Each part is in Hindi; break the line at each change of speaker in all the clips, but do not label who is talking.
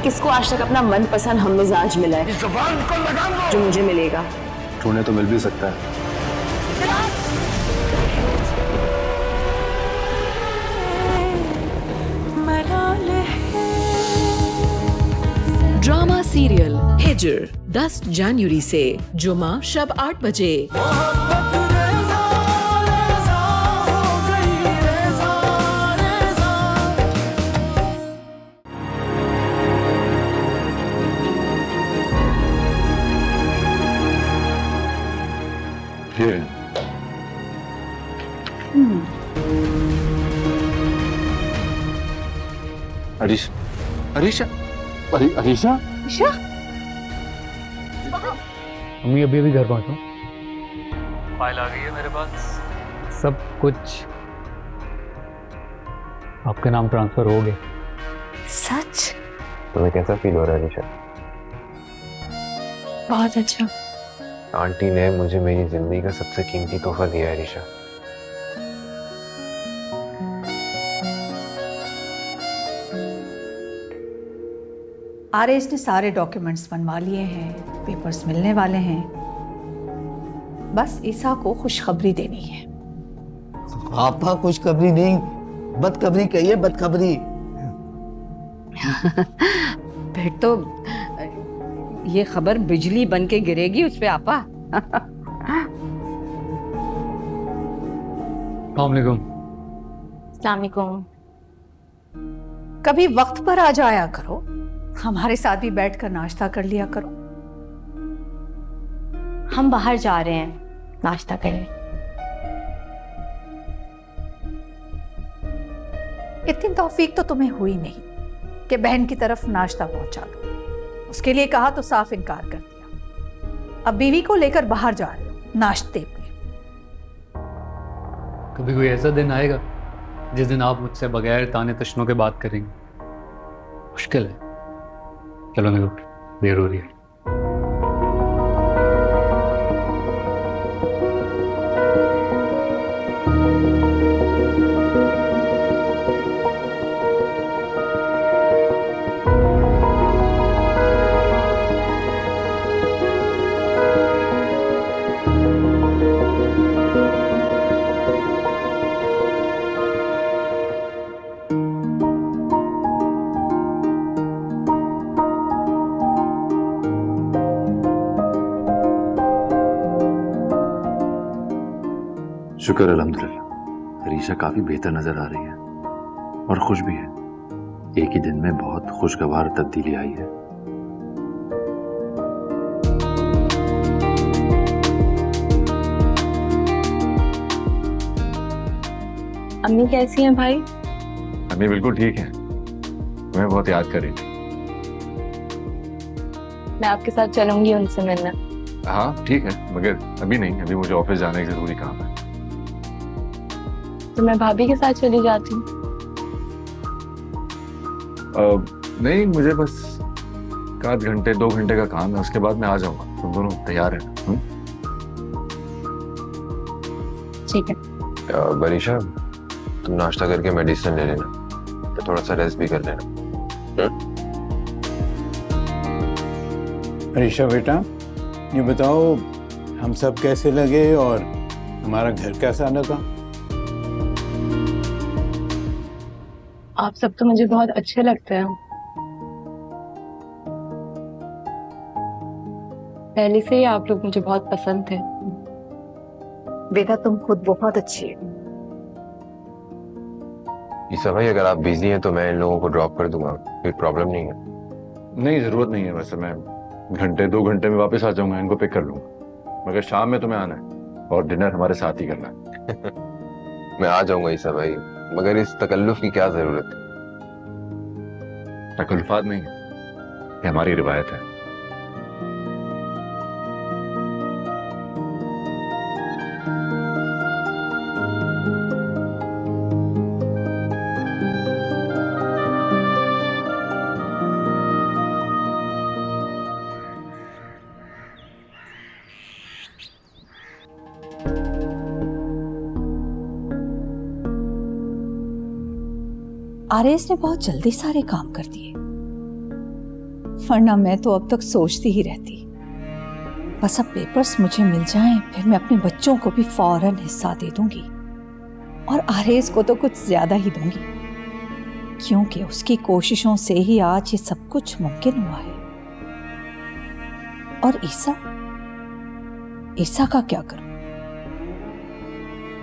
किसको आज तक अपना मनपसंद हम मिजाज मिला है जो मुझे मिलेगा?
तुम्हें तो मिल भी सकता है।
ड्रामा सीरियल हिजर 10 जनवरी से जुमा शब 8 बजे।
अरीशा, अरीशा, अरीशा,
मम्मी अभी घर पहुंचो। फाइल आ गई है मेरे पास, सब कुछ आपके नाम ट्रांसफर हो गए।
सच?
तुम्हें कैसा फील हो रहा है अरीशा?
बहुत अच्छा।
आंटी ने मुझे मेरी जिंदगी का सबसे कीमती तोहफा दिया है अरीशा।
आरएस ने सारे डॉक्यूमेंट्स बनवा लिए हैं, पेपर्स मिलने वाले हैं। बस ईसा को खुशखबरी देनी है।
आपा खुशखबरी नहीं, बदखबरी कहिए, बदखबरी।
फिर तो ये खबर बिजली बन के गिरेगी उस पे आपा।
अस्सलामुअलैकुम।
कभी वक्त पर आ जाया करो, हमारे साथ भी बैठकर नाश्ता कर लिया करो।
हम बाहर जा रहे हैं नाश्ता करने।
इतनी तौफीक तो तुम्हें हुई नहीं कि बहन की तरफ नाश्ता पहुंचा दो। उसके लिए कहा तो साफ इनकार कर दिया। अब बीवी को लेकर बाहर जा रहे हो नाश्ते पे।
कभी कोई ऐसा दिन आएगा जिस दिन आप मुझसे बगैर ताने तशनों के बात करेंगे? मुश्किल है। चलो मेरे को देर हो रही है।
शुक्र अल्हम्दुलिल्लाह, अरीशा काफी बेहतर नजर आ रही है और खुश भी है। एक ही दिन में बहुत खुशगवार तब्दीली आई है।
अम्मी कैसी हैं भाई?
अम्मी बिल्कुल ठीक है, तुम्हें बहुत याद कर रही थी।
मैं आपके साथ चलूंगी उनसे मिलने।
हाँ ठीक है, मगर अभी नहीं, अभी मुझे ऑफिस जाने का जरूरी काम है।
तो मैं भाभी के साथ चली जाती हूँ।
नहीं, मुझे बस 1 घंटे 2 घंटे का काम है, उसके बाद मैं आ जाऊंगा। तुम दोनों तैयार हैं?
ठीक है।
बरीशा, तुम नाश्ता करके मेडिसिन ले लेना, तो थोड़ा सा रेस्ट भी कर लेना।
अरीशा बेटा, ये बताओ हम सब कैसे लगे और हमारा घर कैसा लगा?
आप सब तो मुझे बहुत अच्छे लगते हैं। पहले से ही आप लोग मुझे बहुत पसंद थे।
बेटा तुम खुद बहुत अच्छी हो।
ईसा भाई, अगर आप बिजी हैं तो मैं इन लोगों को ड्रॉप कर दूंगा, कोई प्रॉब्लम नहीं है।
नहीं, जरूरत नहीं है। वैसे मैं 1-2 घंटे में वापस आ जाऊंगा, इनको पिक कर लूंगा। मगर शाम में तुम्हें आना है और डिनर हमारे साथ ही करना है।
मैं आ जाऊंगा ईसा भाई, मगर इस तकल्लुफ की क्या जरूरत है?
तकल्लुफात नहीं है, ये हमारी रिवायत है।
आरएस ने बहुत जल्दी सारे काम कर दिए। वरना मैं तो अब तक सोचती ही रहती, बस अब पेपर्स मुझे मिल जाएं, फिर मैं अपने बच्चों को भी फौरन हिस्सा दे दूंगी और आरेज को तो कुछ ज्यादा ही दूंगी, क्योंकि उसकी कोशिशों से ही आज ये सब कुछ मुमकिन हुआ है। और ईसा का क्या करूं?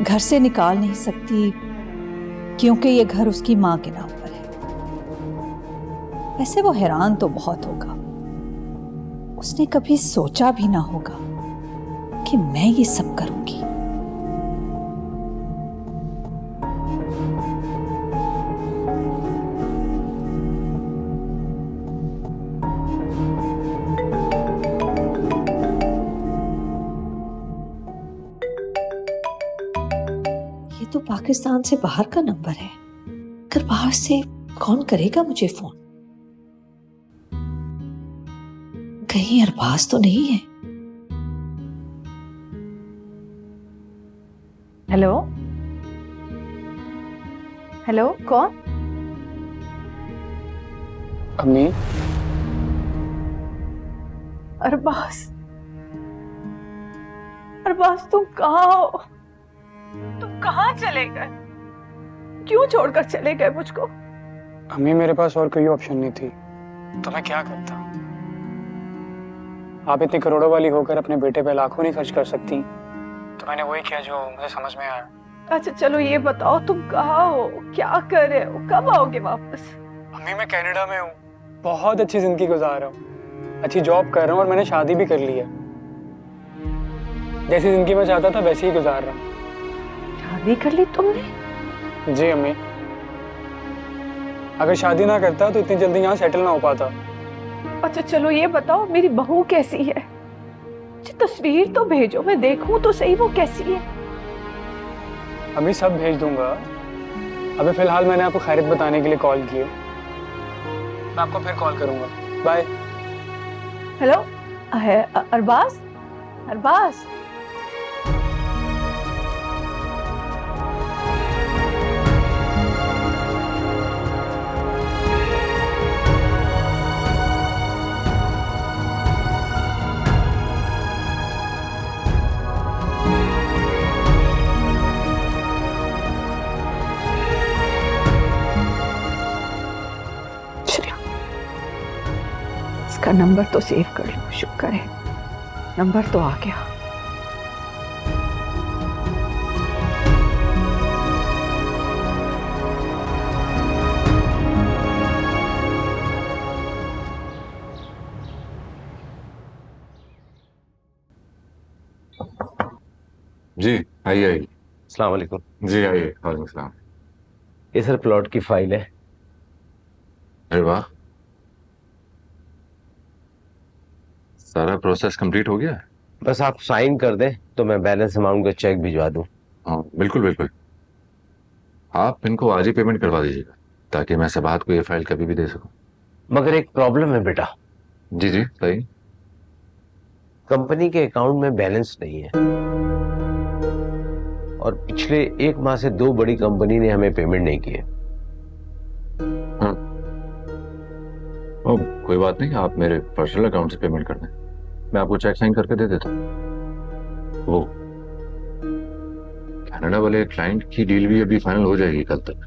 घर से निकाल नहीं सकती क्योंकि ये घर उसकी मां के नाम पर है। वैसे वो हैरान तो बहुत होगा, उसने कभी सोचा भी ना होगा कि मैं ये सब करूंगी। ये तो पाकिस्तान से बाहर का नंबर है, अगर बाहर से कौन करेगा मुझे फोन? कहीं अरबाज तो नहीं है? हेलो हेलो, कौन?
अम्मी,
अरबाज, अरबाज तुम कहाँ हो? तुम कहाँ चले गए? क्यों छोड़कर चले गए मुझको?
अम्मी मेरे पास और कोई ऑप्शन नहीं थी, तो मैं क्या करता? आप इतनी करोड़ों वाली होकर अपने बेटे पे लाखों नहीं खर्च कर सकती, तो मैंने वही किया जो मुझे समझ में आया।
अच्छा चलो ये बताओ, तुम कहाँ हो, क्या कर रहे हो, कब आओगे वापस?
अम्मी मैं कनाडा में हूँ, बहुत अच्छी जिंदगी गुजार रहा हूँ, अच्छी जॉब कर रहा हूँ और मैंने शादी भी कर ली है। जैसी जिंदगी मैं चाहता था वैसे ही गुजार रहा हूँ।
शादी कर ली तुमने?
जी अम्मी, अगर शादी ना करता तो इतनी जल्दी यहाँ सेटल ना हो पाता।
अच्छा चलो ये बताओ, मेरी बहू कैसी है? मुझे तस्वीर तो भेजो, मैं देखूं तो सही वो कैसी है।
अभी सब भेज दूंगा, अभी फिलहाल मैंने आपको खैरियत बताने के लिए कॉल किया, मैं आपको फिर कॉल करूंगा। बाय।
हेलो अरबाज, अरबाज, इसका नंबर तो सेव कर लो, शुक्र है नंबर तो आ गया।
जी आइए आइए।
अस्सलाम वालेकुम।
जी आइए। वालेकुम सलाम।
ये सर प्लॉट की फाइल है।
अरे वाह, सारा प्रोसेस कंप्लीट हो गया?
बस आप साइन कर दें तो मैं बैलेंस अमाउंट का चेक भिजवा दूं।
हाँ बिल्कुल बिल्कुल, आप इनको आज ही पेमेंट करवा दीजिएगा ताकि मैं सबात को ये फाइल कभी भी दे सकूं।
मगर एक प्रॉब्लम है बेटा।
जी जी सही।
कंपनी के अकाउंट में बैलेंस नहीं है और पिछले 1 माह से 2 बड़ी कंपनी ने हमें पेमेंट नहीं की है।
हाँ कोई बात नहीं, आप मेरे पर्सनल अकाउंट से पेमेंट कर दें, मैं आपको चेक साइन करके दे देता हूँ। वो कनाडा वाले क्लाइंट की डील भी अभी फाइनल हो जाएगी कल तक,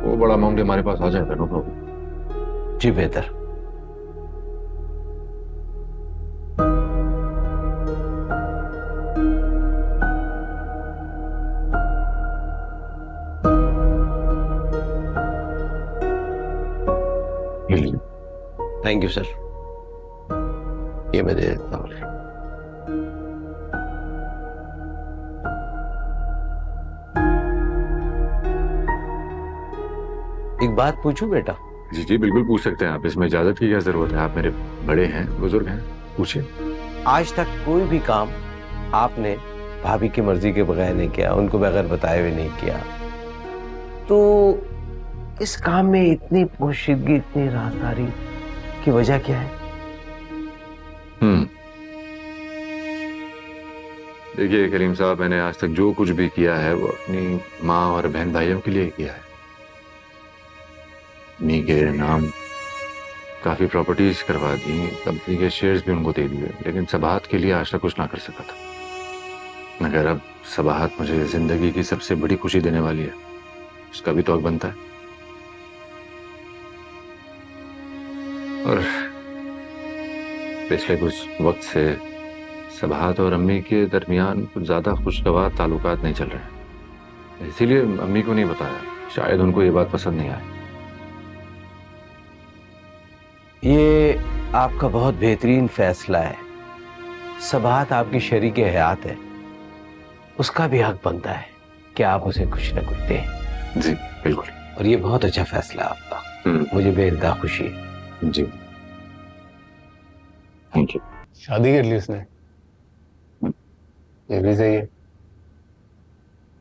वो बड़ा अमाउंट हमारे पास आ जाएगा। No problem.
जी बेहतर। थैंक यू सर, ये मैं दे देता हूँ। एक बात पूछूं बेटा?
जी जी बिल्कुल पूछ सकते हैं आप, इसमें इजाजत की क्या जरूरत है, आप मेरे बड़े हैं, बुजुर्ग हैं, पूछिए।
आज तक कोई भी काम आपने भाभी की मर्जी के बगैर नहीं किया, उनको बगैर बताए हुए नहीं किया, तो इस काम में इतनी पोशीदगी, इतनी राजदारी की वजह क्या है?
देखिए करीम साहब, मैंने आज तक जो कुछ भी किया है वो अपनी माँ और बहन भाइयों के लिए किया है। उन्हीं के नाम काफ़ी प्रॉपर्टीज करवा दी, कंपनी के शेयर्स भी उनको दे दिए, लेकिन सबाहत के लिए आज तक कुछ ना कर सका था। मगर अब सबाहत मुझे जिंदगी की सबसे बड़ी खुशी देने वाली है, उसका भी तो हक बनता है। और पिछले कुछ वक्त से सबाहत और अम्मी के दरमियान कुछ ज़्यादा खुशगवार ताल्लुकात नहीं चल रहे हैं, इसीलिए अम्मी को नहीं बताया, शायद उनको ये बात पसंद नहीं आई।
ये आपका बहुत बेहतरीन फैसला है। सबाहत आपकी शरीके हयात है, उसका भी हक बनता है कि आप उसे कुछ न कुछ दें।
जी बिल्कुल।
और ये बहुत अच्छा फैसला है आपका, मुझे बेहद खुशी है।
जी थैंक यू।
शादी कर ली उसने, ये भी सही है।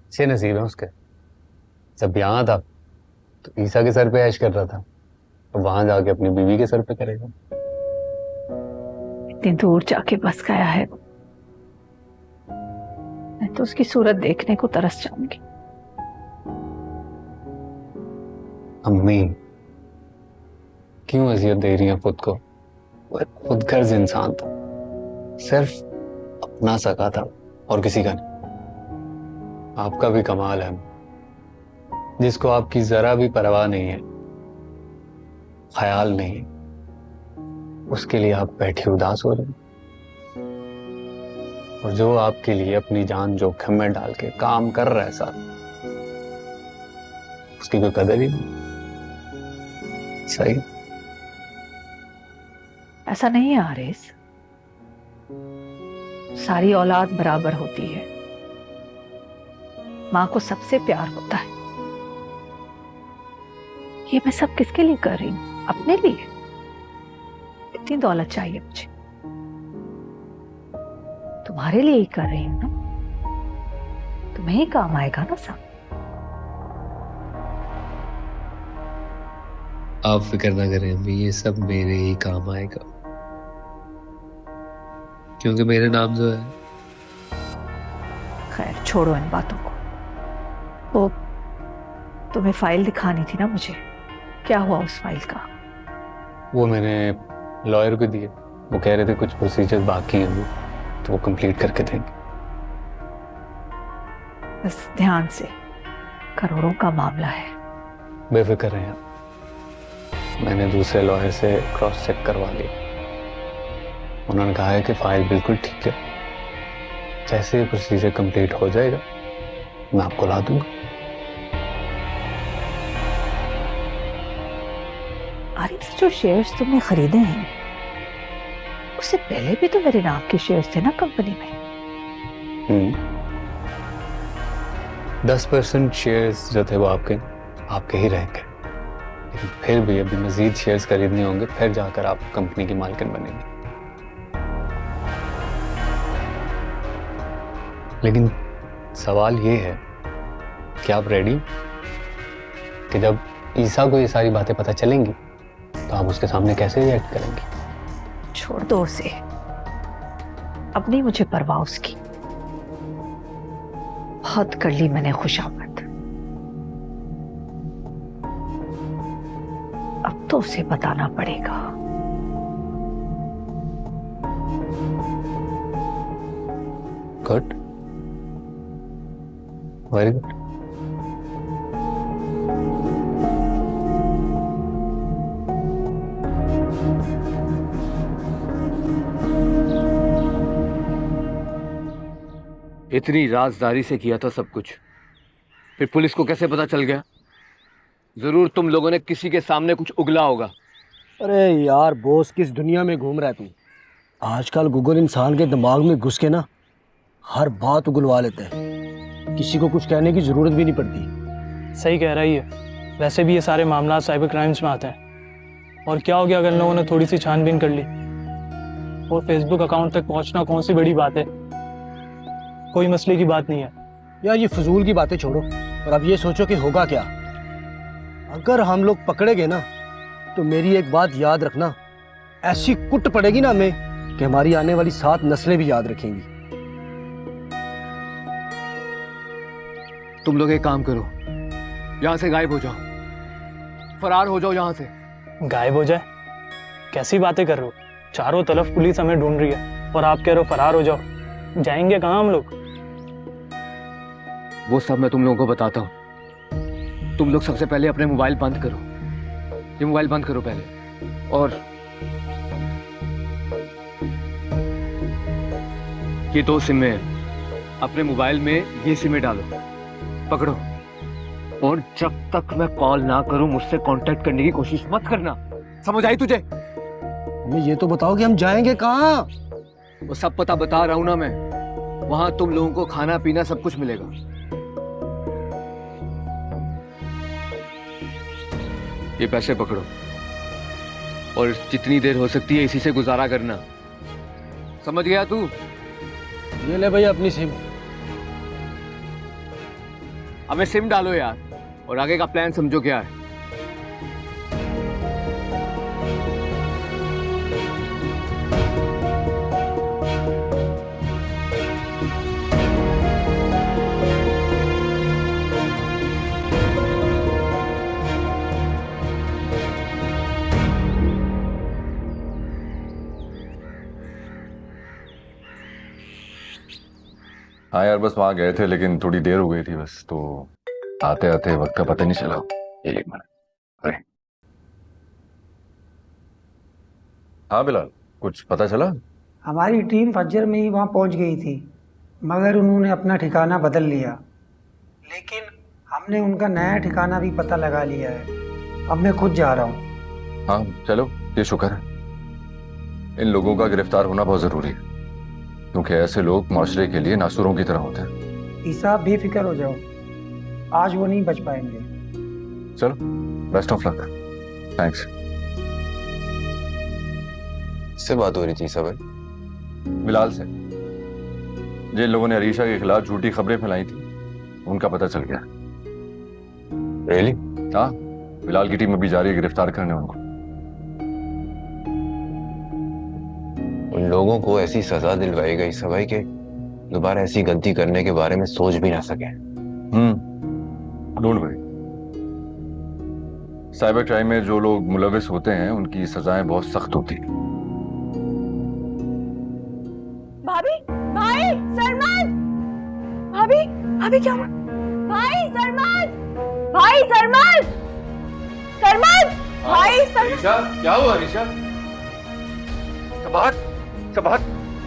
अच्छे नसीब है उसके। जब यहाँ था तो ईसा के सर पे ऐश कर रहा था, तो वहां जाके अपनी बीवी के सर पे करेगा।
इतनी दूर जाके बस गया है, मैं तो उसकी सूरत देखने को तरस जाऊंगी।
अम्मी क्यों अजियत दे रही हैं खुद को? वह खुद गर्ज इंसान था, सिर्फ अपना सका था और किसी का नहीं। आपका भी कमाल है, जिसको आपकी जरा भी परवाह नहीं है, ख्याल नहीं, उसके लिए आप बैठी उदास हो रहे हैं। और जो आपके लिए अपनी जान जोखिम में डाल के काम कर रहा है साथ, उसकी कोई कदर ही नहीं। सही
ऐसा नहीं है आरिस, सारी औलाद बराबर होती है, माँ को सबसे प्यार होता है। ये मैं सब किसके लिए कर रही हूँ? अपने लिए। इतनी दौलत चाहिए मुझे, तुम्हारे लिए ही कर रही हूँ ना, तुम्हें ही काम आएगा ना सब।
आप फिक्र ना करें अम्मी, ये सब मेरे ही काम आएगा, क्योंकि मेरे नाम जो है।
खैर छोड़ो इन बातों को। वो तुम्हें फाइल दिखानी थी ना मुझे, क्या हुआ उस फाइल का?
वो मैंने लॉयर को दिए, वो कह रहे थे कुछ प्रोसीजर बाकी हैं तो वो कंप्लीट करके देंगे।
बस ध्यान से, करोड़ों का मामला है।
बेफिक्र रहें आप, मैंने दूसरे लॉयर से क्रॉस चेक करवा लिया, उन्होंने कहा है कि फाइल बिल्कुल ठीक है। जैसे प्रोसीजर कंप्लीट हो जाएगा मैं आपको ला दूंगा।
अरे जो शेयर्स तुमने खरीदे हैं, उससे पहले भी तो मेरे नाम के शेयर्स थे ना कंपनी में।
10% शेयर्स जो थे वो आपके ही रहेंगे, लेकिन फिर भी अभी मजीद शेयर्स खरीदने होंगे, फिर जाकर आप कंपनी की मालकिन बनेंगे। लेकिन सवाल ये है कि आप रेडी कि जब ईसा को ये सारी बातें पता चलेंगी तो आप उसके सामने कैसे रिएक्ट करेंगे?
छोड़ दो उसे, अब नहीं मुझे परवाह उसकी। बहुत कर ली मैंने खुशामद, अब तो उसे बताना पड़ेगा।
Good, very good.
इतनी राजदारी से किया था सब कुछ, फिर पुलिस को कैसे पता चल गया? जरूर तुम लोगों ने किसी के सामने कुछ उगला होगा।
अरे यार बॉस, किस दुनिया में घूम रहा है तू? आजकल गूगल इंसान के दिमाग में घुस के ना हर बात उगलवा लेता है, किसी को कुछ कहने की जरूरत भी नहीं पड़ती।
सही कह रही है। वैसे भी ये सारे मामला साइबर क्राइम्स में आते हैं, और क्या हो गया अगर लोगों ने थोड़ी सी छानबीन कर ली? और फेसबुक अकाउंट तक पहुंचना कौन सी बड़ी बात है, कोई मसले की बात नहीं है।
यार ये फजूल की बातें छोड़ो और अब ये सोचो कि होगा क्या। अगर हम लोग पकड़े गए ना तो मेरी एक बात याद रखना, ऐसी कुट पड़ेगी ना हमें कि हमारी आने वाली 7 नस्लें भी याद रखेंगी।
तुम लोग एक काम करो, यहाँ से गायब हो जाओ, फरार हो जाओ यहाँ से।
गायब हो जाए? कैसी बातें कर रहे हो? चारों तरफ पुलिस हमें ढूंढ रही है और आप कह रहे हो फरार हो जाओ। जाएंगे कहाँ हम लोग?
वो सब मैं तुम लोगों को बताता हूँ। तुम लोग सबसे पहले अपने मोबाइल बंद करो। ये मोबाइल बंद करो पहले, और ये 2 सिमें हैं। अपने मोबाइल में ये सिमें डालो, पकड़ो, और जब तक मैं कॉल ना करूं मुझसे कांटेक्ट करने की कोशिश मत करना। समझ आई तुझे?
हमें ये तो बताओ कि हम जाएंगे कहाँ?
वो सब पता बता रहा हूं ना मैं। वहां तुम लोगों को खाना पीना सब कुछ मिलेगा। ये पैसे पकड़ो और जितनी देर हो सकती है इसी से गुजारा करना। समझ गया तू?
ये ले भैया अपनी सिम।
हमें सिम डालो यार, और आगे का प्लान समझो क्या है।
हाँ यार, बस वहां गए थे लेकिन थोड़ी देर हो गई थी बस, तो आते आते वक्त का पता नहीं चला। एक मिनट। अरे हाँ बिलाल, कुछ पता चला?
हमारी टीम फज्जर में ही वहाँ पहुँच गई थी, मगर उन्होंने अपना ठिकाना बदल लिया। लेकिन हमने उनका नया ठिकाना भी पता लगा लिया है। अब मैं खुद जा रहा हूँ।
हाँ चलो, ये शुक्र है। इन लोगों का गिरफ्तार होना बहुत जरूरी है, क्योंकि ऐसे लोग माशरे के लिए नासुरों की तरह होते हैं।
ईसा आप बेफिक्र हो जाओ, आज वो नहीं बच पाएंगे।
चलो, बेस्ट ऑफ लक। थैंक्स।
इससे बात हो रही थी सब?
बिलाल से। जिन लोगों ने अरीशा के खिलाफ झूठी खबरें फैलाई थी, उनका पता चल गया।
रियली?
हाँ, बिलाल की टीम अभी जा रही है गिरफ्तार करने उनको।
उन लोगों को ऐसी सजा दिलवाई गई सभाई के दोबारा ऐसी गलती करने के बारे में सोच भी ना सके।
Don't worry. साइबर क्राइम में जो लोग मुलविस होते हैं उनकी सजाएं बहुत सख्त होती हैं।
भाभी, भाई, सरमद, भाभी, भाभी क्या हुआ? भाई सरमद, भाई सरमद, सरमद, भाई सरमद।
क्या हुआ अरीशा? सबात, सबात,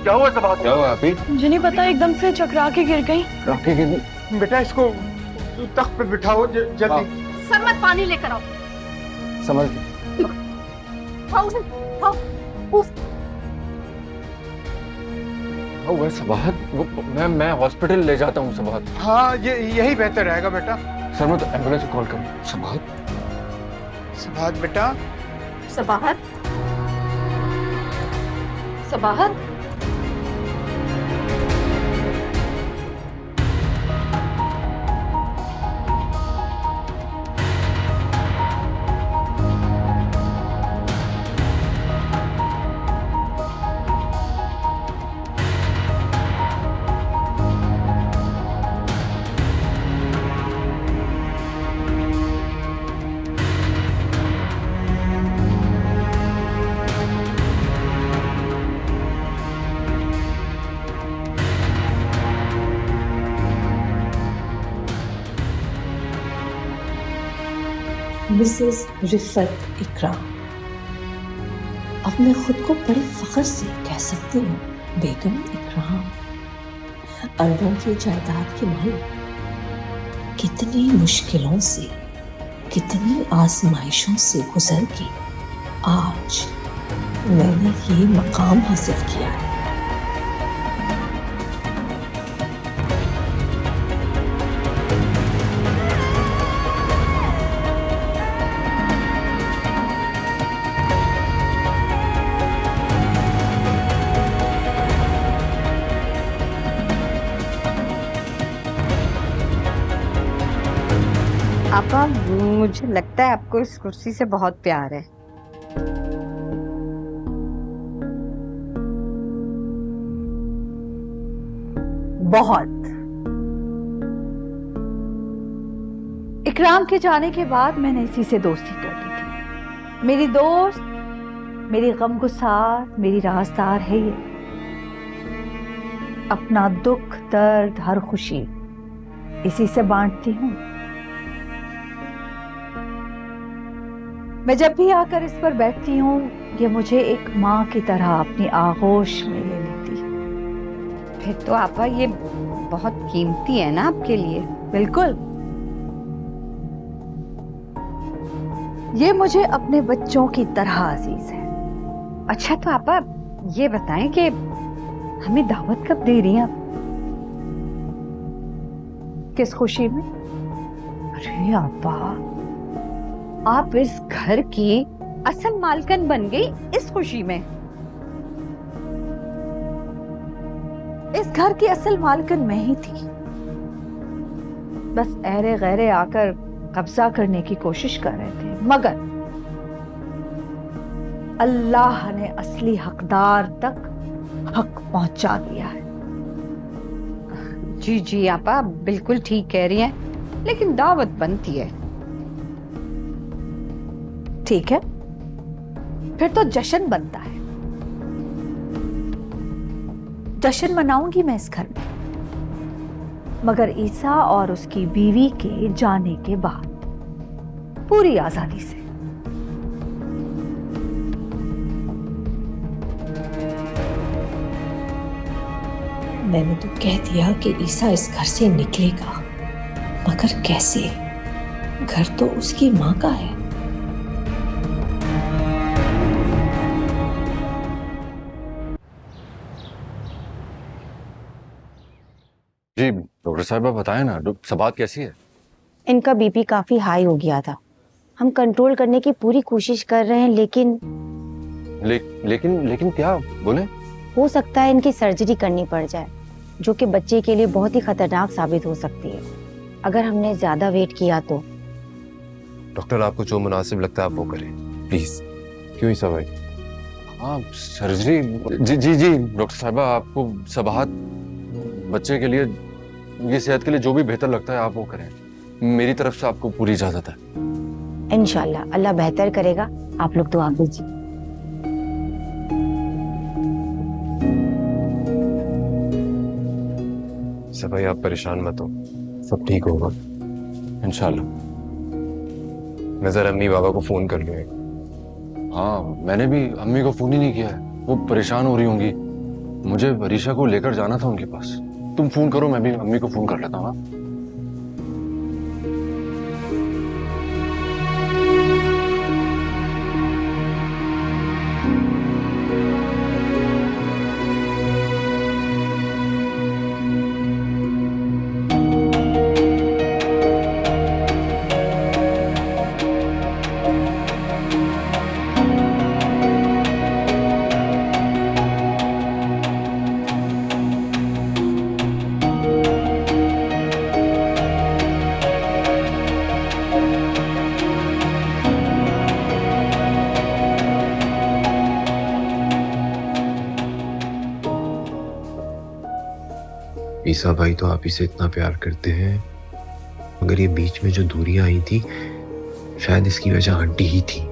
क्या हुआ सबात? क्या हुआ अभी?
मुझे नहीं पता, एकदम से चकरा के गिर गई।
चकरा गिर गई?
बेटा इसको तख्त पे बिठाओ जल्दी।
सरमद पानी लेकर आओ।
समझ
हुआ सबात? मैं हॉस्पिटल ले जाता हूँ सबात।
हाँ यही बेहतर रहेगा बेटा।
सर मैं तो एम्बुलेंस कॉल करूँ। सबात,
सबात बेटा।
सबाहत, सबाहत।
मिसेस रिफत इकराम, अब मैं खुद को बड़े फख्र से कह सकती हूँ बेगम इकराम, अरबों की जायदाद की मालिक। कितनी मुश्किलों से, कितनी आजमाइशों से गुजर के आज मैंने ये मकाम हासिल किया है।
आपा, मुझे लगता है आपको इस कुर्सी से बहुत प्यार है। बहुत। इकराम के जाने के बाद मैंने इसी से दोस्ती कर ली थी। मेरी दोस्त,
मेरी गमगुसार, मेरी राजदार है ये। अपना दुख, दर्द, हर खुशी इसी से बांटती हूँ। मैं जब भी आकर इस पर बैठती हूँ, ये मुझे एक माँ की तरह अपनी आगोश में ले लेती।
फिर तो आपा ये बहुत कीमती है ना आपके लिए।
बिल्कुल, ये मुझे अपने बच्चों की तरह अजीज है।
अच्छा तो आपा ये बताएं कि हमें दावत कब दे रही हैं आप?
किस खुशी में?
अरे आपा, आप इस घर की असल मालकन बन गई इस खुशी में।
इस घर की असल मालकन मैं ही थी, बस ऐरे गैरे आकर कब्जा करने की कोशिश कर रहे थे, मगर अल्लाह ने असली हकदार तक हक पहुंचा दिया है।
जी जी आपा बिल्कुल ठीक कह रही हैं, लेकिन दावत बनती है।
ठीक है, फिर तो जश्न बनता है। जश्न मनाऊंगी मैं इस घर में, मगर ईसा और उसकी बीवी के जाने के बाद पूरी आजादी से।
मैंने तो कह दिया कि ईसा इस घर से निकलेगा, मगर कैसे? घर तो उसकी माँ का है।
जी डॉक्टर साहब आप बताएं ना, सबात कैसी है?
इनका बीपी काफी हाई हो गया था। हम कंट्रोल करने की पूरी कोशिश कर रहे हैं, लेकिन
लेकिन क्या बोले?
हो सकता है इनकी सर्जरी करनी पड़ जाए, जो कि बच्चे के लिए बहुत ही खतरनाक साबित हो सकती है अगर हमने ज्यादा वेट किया तो।
डॉक्टर आपको जो मुनासिब लगता है आप वो करें प्लीज। क्यों ईसा भाई?
हाँ सर्जरी, जी जी जी डॉक्टर साहबा, आपको सबाहत बच्चे के लिए, ये सेहत के लिए जो भी बेहतर लगता है आप वो करें। मेरी तरफ से आपको पूरी इजाजत है।
इंशाल्लाह अल्लाह बेहतर करेगा, आप लोग दुआ कीजिए।
ईसा भाई आप परेशान मत हो, सब ठीक होगा
इंशाल्लाह।
मैं जरा अम्मी बाबा को फोन कर लूँ।
हाँ मैंने भी अम्मी को फोन ही नहीं किया है, वो परेशान हो रही होंगी। मुझे अरीशा को लेकर जाना था उनके पास। तुम फोन करो, मैं भी अम्मी को फोन कर लेता हूँ।
ईसा भाई तो आप इसे इतना प्यार करते हैं, मगर ये बीच में जो दूरियां आई थी शायद इसकी वजह आंटी ही थी।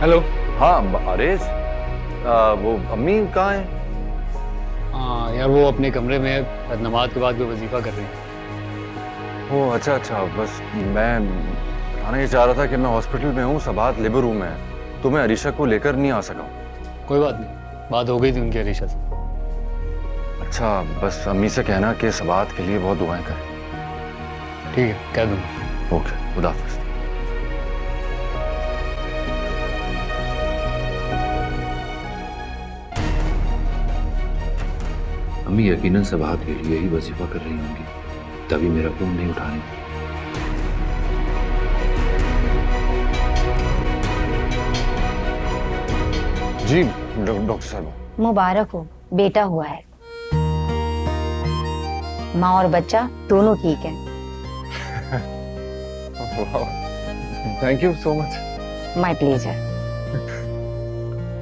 हेलो।
हाँ अरेज, वो अम्मी कहाँ है?
हाँ यार वो अपने कमरे में नमाज के बाद भी वजीफा कर रही है।
ओह अच्छा अच्छा, बस मैं बताना ये चाह रहा था कि मैं हॉस्पिटल में हूँ, सबात लेबर रूम में है, तो मैं अरीशा को लेकर नहीं आ सका हूँ।
कोई बात नहीं, बात हो गई थी उनकी अरीशा से।
अच्छा बस अम्मी से कहना कि सबात के लिए बहुत दुआएं करें।
ठीक है कह दूँगा।
ओके खुदा हाफिज़।
अम्मी यकीनन सबाहत के लिए ही वजीफा कर रही होंगी, तभी मेरा फोन नहीं उठा रही।
जी डॉक्टर साहब।
मुबारक हो, बेटा हुआ है। माँ और बच्चा दोनों ठीक है।
Thank you so much.
My pleasure.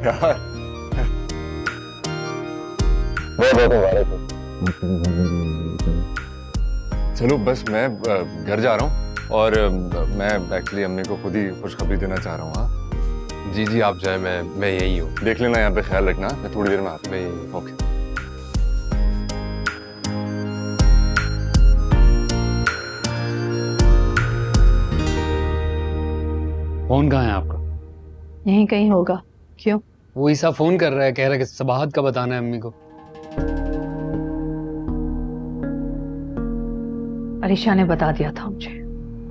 यार बहुत मुबारक हो। चलो बस मैं घर जा रहा हूँ और मैं एक्चुअली अम्मी को खुद ही खुशखबरी देना चाह रहा हूँ। हाँ
जी जी आप जाए, मैं यही हूँ।
देख लेना, यहाँ पे ख्याल रखना, मैं थोड़ी देर में आता हूँ। ओके।
फोन कहाँ है आपका?
यहीं कहीं होगा। क्यों?
वो ईसा फोन कर रहा है, कह रहा है कि सबाहत का बताना है अम्मी को।
अरीशा ने बता दिया था मुझे।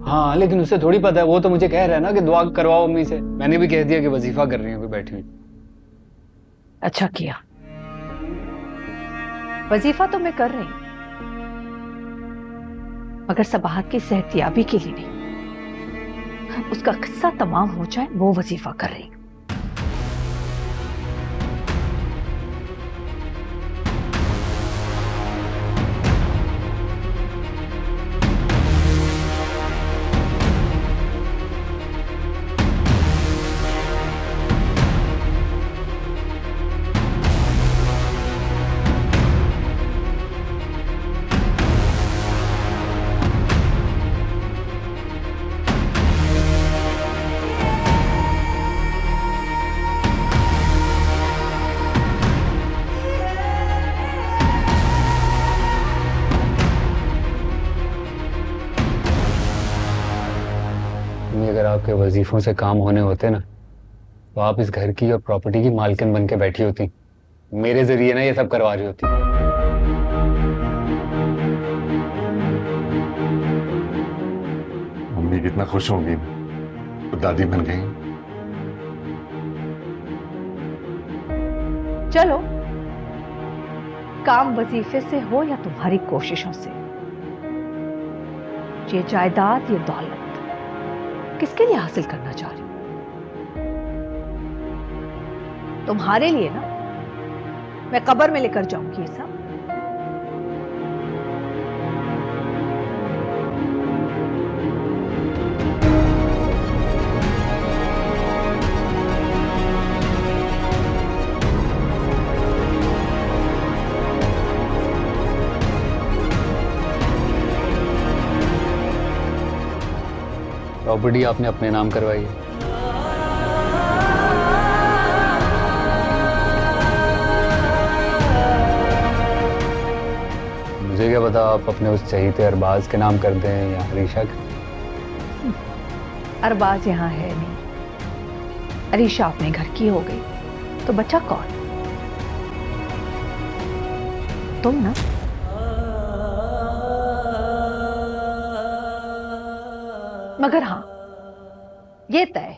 हाँ लेकिन उसे थोड़ी पता है, वो तो मुझे कह रहा है ना कि दुआ करवाओ अम्मी से। मैंने भी कह दिया कि वजीफा कर रही हूँ बैठी हुई।
अच्छा किया, वजीफा तो मैं कर रही हूं, मगर सबाहत की सेहतियाबी के लिए नहीं। उसका किस्सा तमाम हो जाए वो वजीफा कर रही हूं।
अगर आपके वजीफों से काम होने होते ना तो आप इस घर की और प्रॉपर्टी की मालकिन बन के बैठी होती। मेरे जरिए ना ये सब करवा रही होती।
मम्मी कितना खुश होंगी, तो दादी बन गई।
चलो, काम वजीफे से हो या तुम्हारी कोशिशों से, ये जायदाद, ये दौलत किसके लिए हासिल करना चाह रही हो? तुम्हारे लिए ना। मैं कब्र में लेकर जाऊंगी ये सब।
प्रॉपर्टी आपने अपने नाम करवाई है। मुझे क्या पता आप अपने उस चहीते अरबाज के नाम कर दें या अरीशा के।
अरबाज यहाँ है नहीं। अरीशा अपने घर की हो गई तो बचा कौन? तुम ना। मगर हाँ, ये तय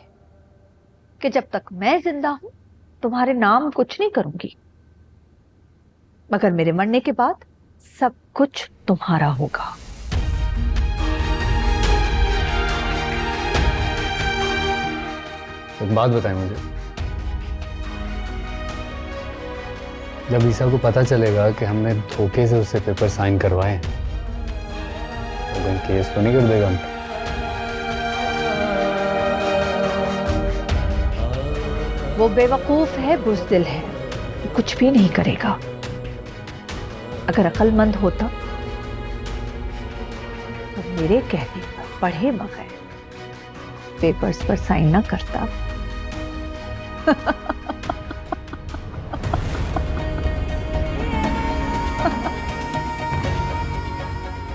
कि जब तक मैं जिंदा हूं तुम्हारे नाम कुछ नहीं करूंगी, मगर मेरे मरने के बाद सब कुछ तुम्हारा होगा।
एक बात बताएं मुझे, जब ईसा को पता चलेगा कि हमने धोखे से उससे पेपर साइन करवाए तो कहीं केस तो नहीं कर देगा हम?
वो बेवकूफ है, बुज़दिल है, कुछ भी नहीं करेगा। अगर अक्लमंद होता तो मेरे कहने पर पढ़े बगैर पेपर्स पर साइन ना करता।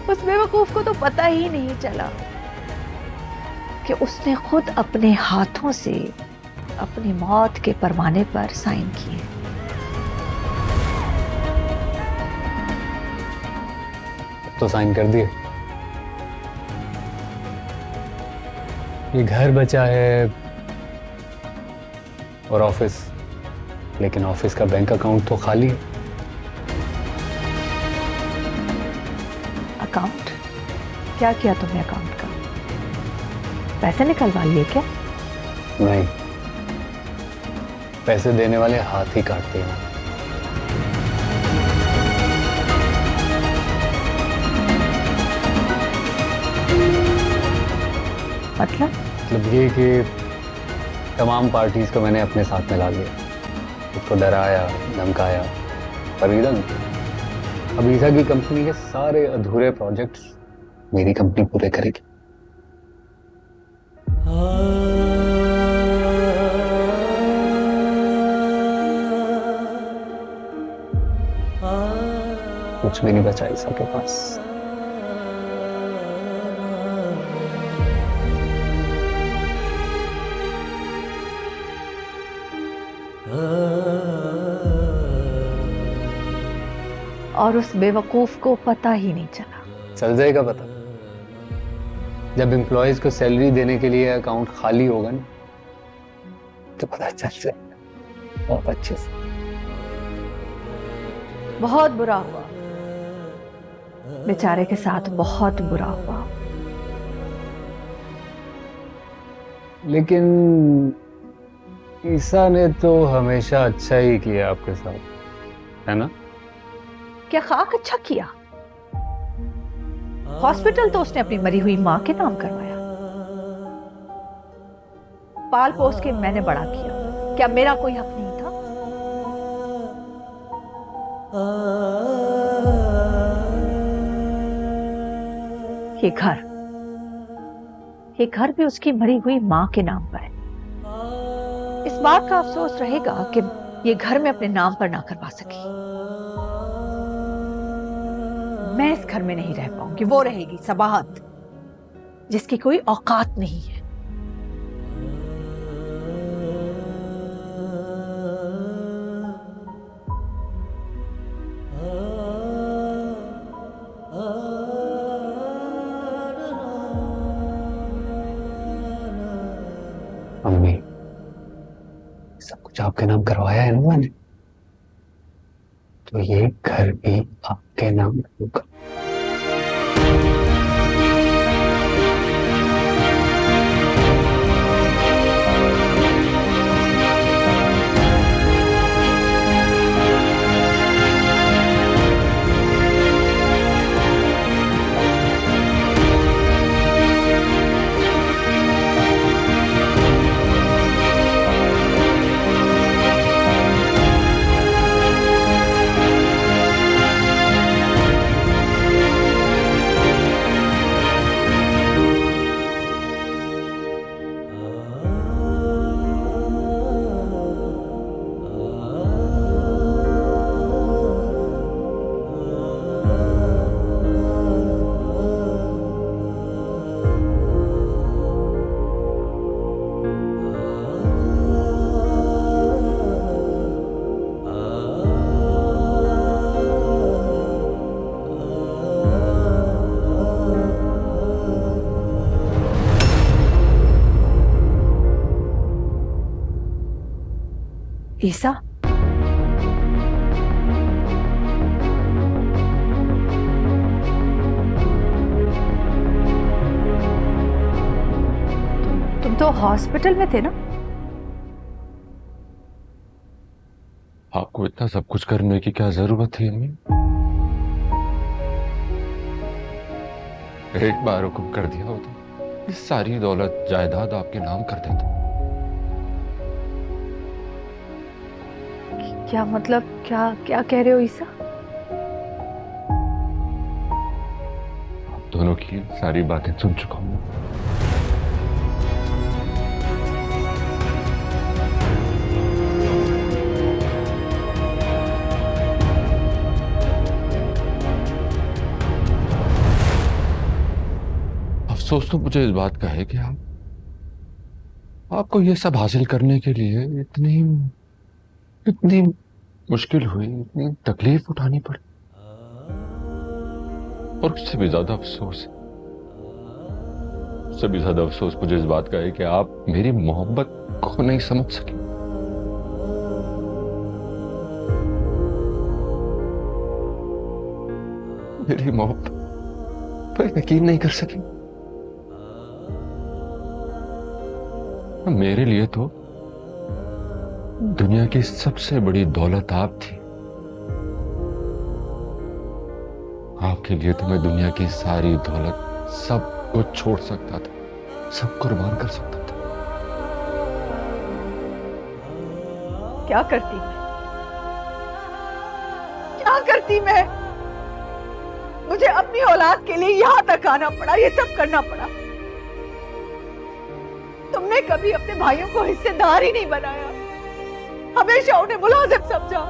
उस बेवकूफ को तो पता ही नहीं चला कि उसने खुद अपने हाथों से अपनी मौत के परवाने पर साइन किए।
तो साइन कर दिए। ये घर बचा है और ऑफिस, लेकिन ऑफिस का बैंक अकाउंट तो खाली है।
क्या किया तुमने अकाउंट का? पैसे निकलवा लिए क्या?
नहीं, पैसे देने वाले हाथ ही काटते हैं। मतलब ये कि तमाम पार्टीज को मैंने अपने साथ में ला लिया, उसको डराया, धमकाया, पर इधर अब ईसा की कंपनी के सारे अधूरे प्रोजेक्ट्स मेरी कंपनी पूरे करेगी। कुछ भी नहीं बचा ईसा के पास।
और उस बेवकूफ को पता ही नहीं चला।
चल जाएगा पता, जब एम्प्लॉयज को सैलरी देने के लिए अकाउंट खाली होगा ना, तो पता चल जाएगा बहुत अच्छे से।
बहुत बुरा हुआ, बेचारे के साथ बहुत बुरा हुआ।
लेकिन ईसा ने तो हमेशा अच्छा ही किया आपके साथ, है ना?
क्या खाक अच्छा किया? हॉस्पिटल तो उसने अपनी मरी हुई मां के नाम करवाया। पाल पोस के मैंने बड़ा किया, क्या मेरा कोई हक नहीं था? ये घर भी उसकी मरी हुई मां के नाम पर है। इस बात का अफसोस रहेगा कि ये घर में अपने नाम पर ना करवा सकी। मैं इस घर में नहीं रह पाऊंगी, वो रहेगी सबाहत, जिसकी कोई औकात नहीं है।
मम्मी, सब कुछ आपके नाम करवाया है ना मैंने, तो ये घर भी आपके नाम होगा।
ईसा, तुम तो हॉस्पिटल में थे ना?
आपको इतना सब कुछ करने की क्या जरूरत थी अम्मी? एक बार हुक्म कर दिया होता, ये सारी दौलत जायदाद आपके नाम कर देता।
क्या मतलब, क्या कह रहे हो ईसा?
आप दोनों की सारी बातें सुन चुका हूं। अफसोस तो मुझे इस बात का है कि आपको ये सब हासिल करने के लिए इतनी मुश्किल हुई, इतनी तकलीफ उठानी पड़ी। और उससे भी ज्यादा अफसोस मुझे इस बात का है कि आप मेरी मोहब्बत को नहीं समझ सके। मेरी मोहब्बत पर यकीन नहीं कर सकी। मेरे लिए तो दुनिया की सबसे बड़ी दौलत आप थी। आपके लिए तो मैं दुनिया की सारी दौलत सब कुछ छोड़ सकता था, सब कुर्बान कर सकता था।
क्या करती मैं, क्या करती मैं? मुझे अपनी औलाद के लिए यहाँ तक आना पड़ा, ये सब करना पड़ा। तुमने कभी अपने भाइयों को हिस्सेदार ही नहीं बनाया, हमेशा उन्हें मुलाजिम समझा।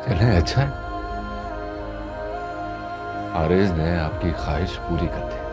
चले, अच्छा है, आरेज ने आपकी ख्वाहिश पूरी कर दी।